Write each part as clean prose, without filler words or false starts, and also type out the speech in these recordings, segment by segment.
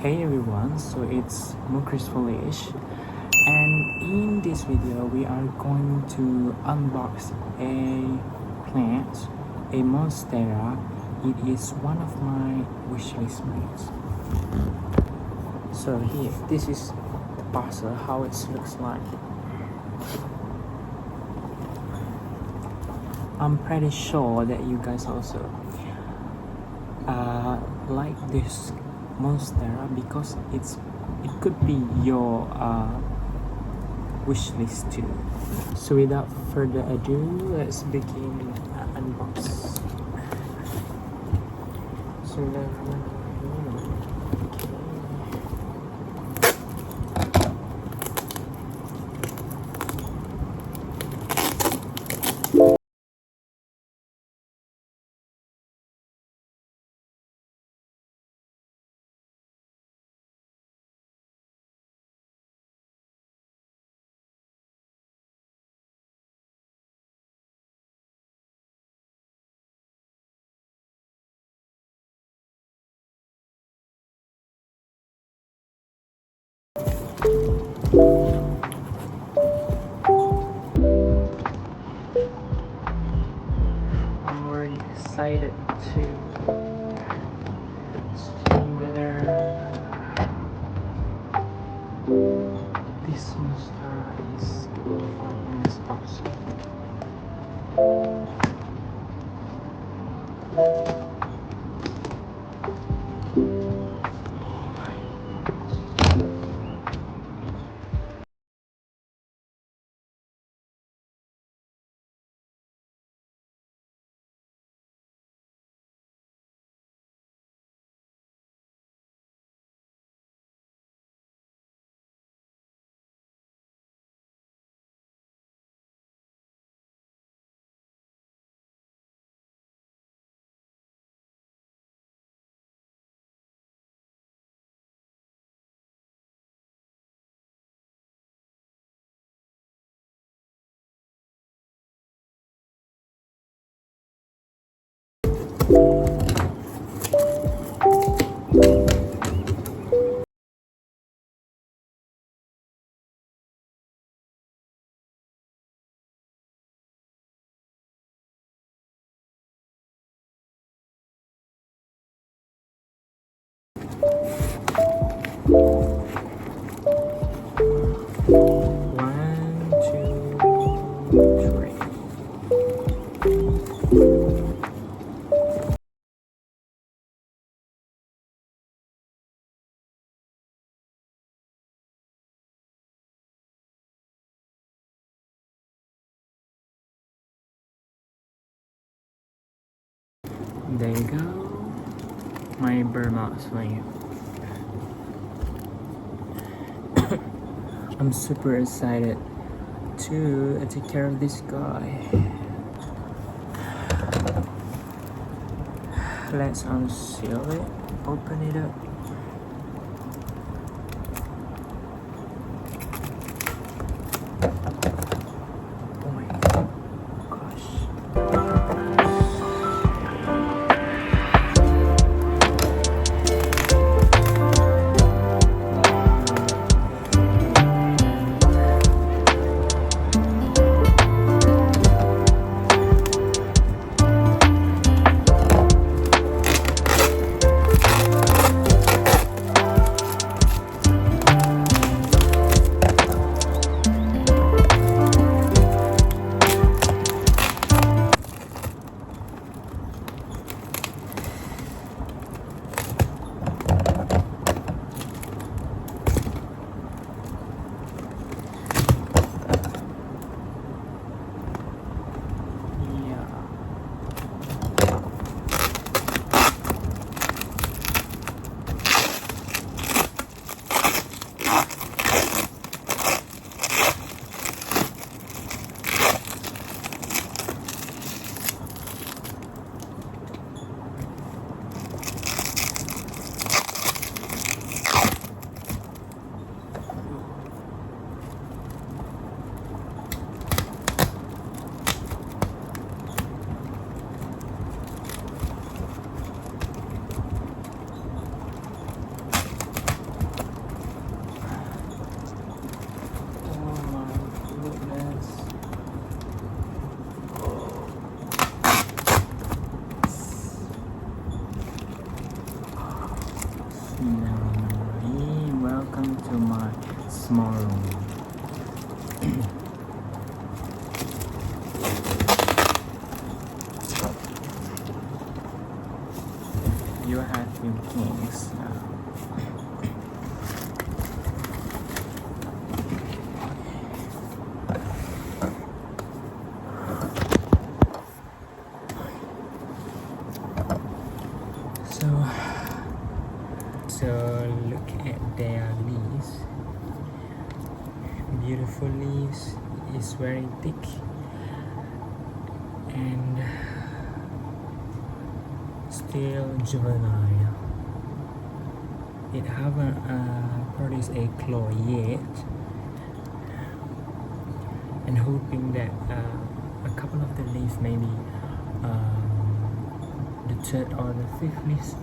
Hey everyone, so it's Foolish, and in this video we are going to unbox a plant, a Monstera. It is one of my wishlist plants. So here, this is the parcel, how it looks like. I'm pretty sure that you guys also like this Monstera because it could be your wish list too. So without further ado, let's begin unbox. So I'm very excited to see whether this Monstera is in this box. One, two, three. There you go, my Burma swing. I'm super excited to take care of this guy. Let's unseal it, open it up. Oh my gosh. you have few things now. So look at their leaves. Beautiful leaves. It's very thick and still juvenile. It haven't produced a claw yet, and hoping that a couple of the leaves, maybe the third or the fifth leaves,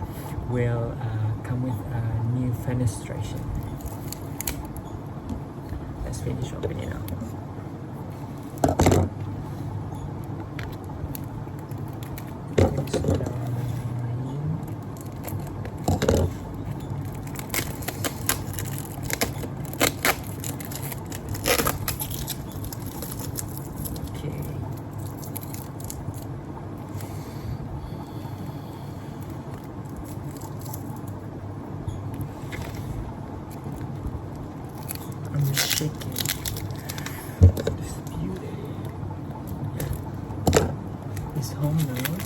will come with a new fenestration. Let's finish opening it up. I'm just shaking. This beauty. It's home now.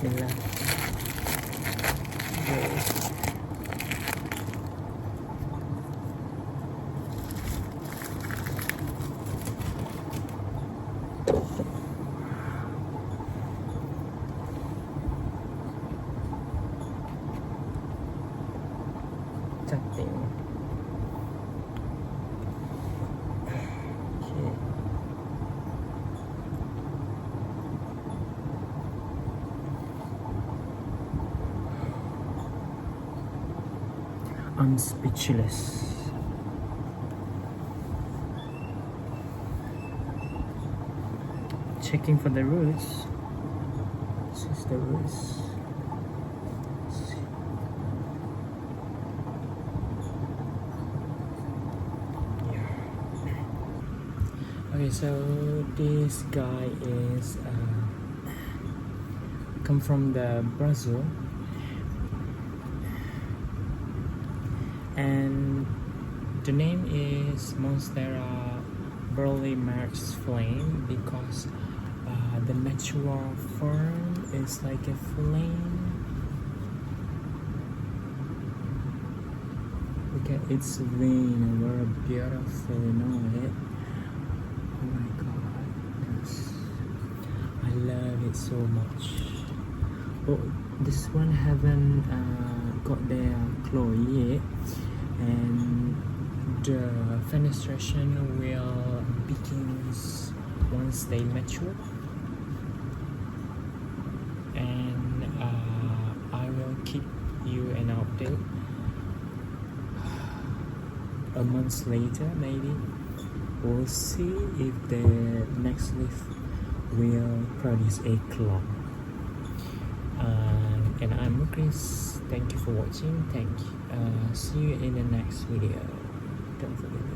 Bismillah. Cutting. I'm speechless. Checking for the roots. This is the roots. Yeah. Okay, so this guy is come from the Brazil. And the name is Monstera Burly March Flame because the natural form is like a flame. Look at its vein, very beautiful, you know it. Oh my god, I love it so much. Oh, this one haven't got their claw yet, and the fenestration will begins once they mature, and I will keep you an update a month later. Maybe we'll see if the next leaf will produce a claw. And I'm Chris. Thank you for watching. See you in the next video. Don't forget.